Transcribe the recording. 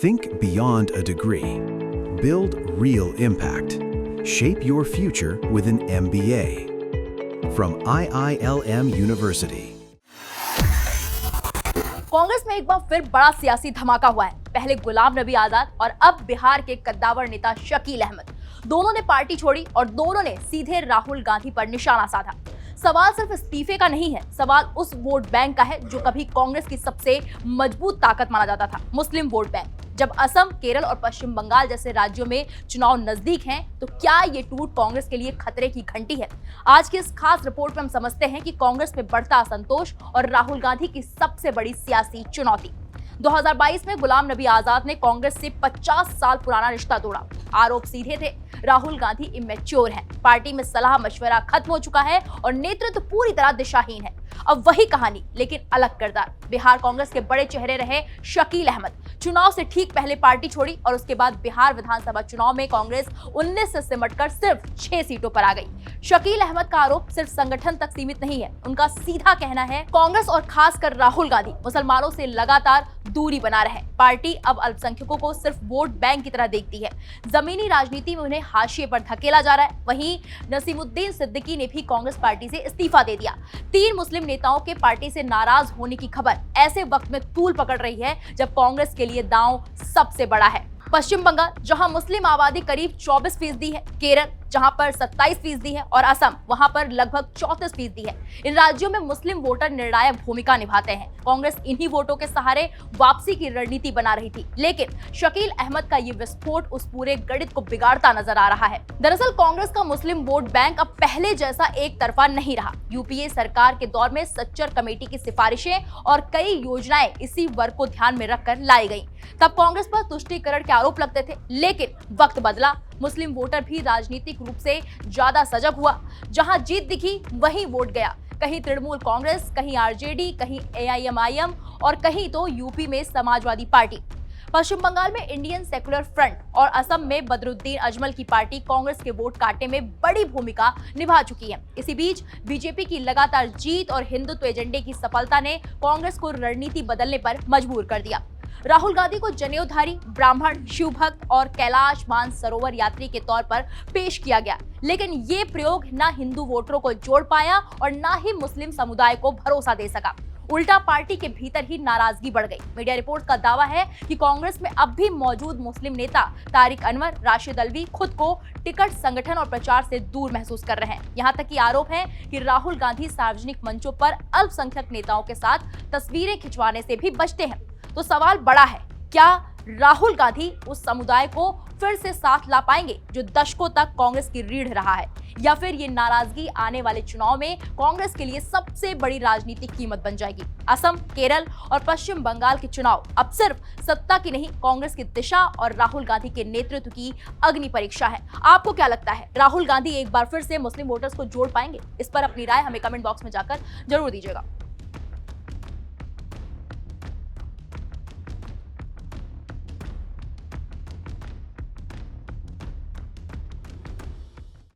Think beyond a degree. Build real impact. Shape your future with an MBA. From IILM University. Congress में एक बार फिर बड़ा सियासी धमाका हुआ है। पहले गुलाम नबी आजाद और अब बिहार के कद्दावर नेता शकील अहमद, दोनों ने पार्टी छोड़ी और दोनों ने सीधे राहुल गांधी पर निशाना साधा। सवाल सिर्फ इस्तीफे का नहीं है, सवाल उस वोट बैंक का है जो कभी कांग्रेस की सबसे मजबूत ताकत माना जाता था, मुस्लिम वोट बैंक। जब असम, केरल और पश्चिम बंगाल जैसे राज्यों में चुनाव नजदीक हैं, तो क्या ये टूट कांग्रेस के लिए खतरे की घंटी है? आज की इस खास रिपोर्ट में हम समझते हैं कि कांग्रेस में बढ़ता असंतोष और राहुल गांधी की सबसे बड़ी सियासी चुनौती। 2022 में गुलाम नबी आजाद ने कांग्रेस से 50 साल पुराना रिश्ता तोड़ा। आरोप सीधे थे, राहुल गांधी इमेच्योर हैं, पार्टी में सलाह मशवरा खत्म हो चुका है और नेतृत्व पूरी तरह दिशाहीन है। अब वही कहानी, लेकिन अलग किरदार। बिहार कांग्रेस के बड़े चेहरे रहे शकील अहमद चुनाव से ठीक पहले पार्टी छोड़ी और उसके बाद बिहार विधानसभा चुनाव में कांग्रेस 19 से सिमटकर सिर्फ 6 सीटों पर आ गई। शकील अहमद का आरोप सिर्फ संगठन तक सीमित नहीं है, उनका सीधा कहना है कांग्रेस और खासकर राहुल गांधी मुसलमानों से लगातार दूरी बना रहे। पार्टी अब अल्पसंख्यकों को सिर्फ वोट बैंक की तरह देखती है, जमीनी राजनीति में उन्हें हाशिए पर धकेला जा रहा है। वहीं नसीमुद्दीन सिद्दीकी ने भी कांग्रेस पार्टी से इस्तीफा दे दिया। 3 मुस्लिम नेताओं के पार्टी से नाराज होने की खबर ऐसे वक्त में तूल पकड़ रही है जब कांग्रेस के लिए दांव सबसे बड़ा है। पश्चिम बंगाल, जहां मुस्लिम आबादी करीब 24% है, केरल जहां पर 27% है और असम वहां पर लगभग 34% है। इन राज्यों में मुस्लिम वोटर निर्णायक भूमिका निभाते हैं। कांग्रेस इन्हीं वोटों के सहारे वापसी की रणनीति बना रही थी, लेकिन शकील अहमद का ये विस्फोट उस पूरे गणित को बिगाड़ता नजर आ रहा है। दरअसल कांग्रेस का मुस्लिम वोट बैंक अब पहले जैसा एक तरफा नहीं रहा। यूपीए सरकार के दौर में सच्चर कमेटी की सिफारिशें और कई योजनाएं इसी वर्ग को ध्यान में रखकर लाई गई। तब कांग्रेस पर तुष्टीकरण के आरोप लगते थे, लेकिन वक्त बदला, मुस्लिम वोटर भी राजनीतिक रूप से ज्यादा सजग हुआ। जहां जीत दिखी वहीं वोट गया। कहीं तृणमूल कांग्रेस, कहीं आरजेडी, कहीं एआईएमआईएम और कहीं तो यूपी में समाजवादी पार्टी। पश्चिम बंगाल में इंडियन सेक्युलर फ्रंट और असम में बदरुद्दीन अजमल की पार्टी कांग्रेस के वोट काटने में बड़ी भूमिका निभा चुकी है। इसी बीच बीजेपी की लगातार जीत और हिंदुत्व एजेंडे की सफलता ने कांग्रेस को रणनीति बदलने पर मजबूर कर दिया। राहुल गांधी को जनेऊधारी, ब्राह्मण, शिव भक्त और कैलाश मानसरोवर यात्री के तौर पर पेश किया गया, लेकिन ये प्रयोग न हिंदू वोटरों को जोड़ पाया और न ही मुस्लिम समुदाय को भरोसा दे सका। उल्टा पार्टी के भीतर ही नाराजगी बढ़ गई। मीडिया रिपोर्ट का दावा है कि कांग्रेस में अब भी मौजूद मुस्लिम नेता तारिक अनवर, राशिद अल्वी खुद को टिकट, संगठन और प्रचार से दूर महसूस कर रहे हैं। यहाँ तक कि आरोप है कि राहुल गांधी सार्वजनिक मंचों पर अल्पसंख्यक नेताओं के साथ तस्वीरें खिंचवाने से भी बचते हैं। तो सवाल बड़ा है, क्या राहुल गांधी उस समुदाय को फिर से साथ ला पाएंगे जो दशकों तक कांग्रेस की रीढ़ रहा है, या फिर ये नाराजगी आने वाले चुनाव में कांग्रेस के लिए सबसे बड़ी राजनीतिक कीमत बन जाएगी? असम, केरल और पश्चिम बंगाल के चुनाव अब सिर्फ सत्ता की नहीं, कांग्रेस की दिशा और राहुल गांधी के नेतृत्व की अग्नि परीक्षा है। आपको क्या लगता है, राहुल गांधी एक बार फिर से मुस्लिम वोटर्स को जोड़ पाएंगे? इस पर अपनी राय हमें कमेंट बॉक्स में जाकर जरूर दीजिएगा।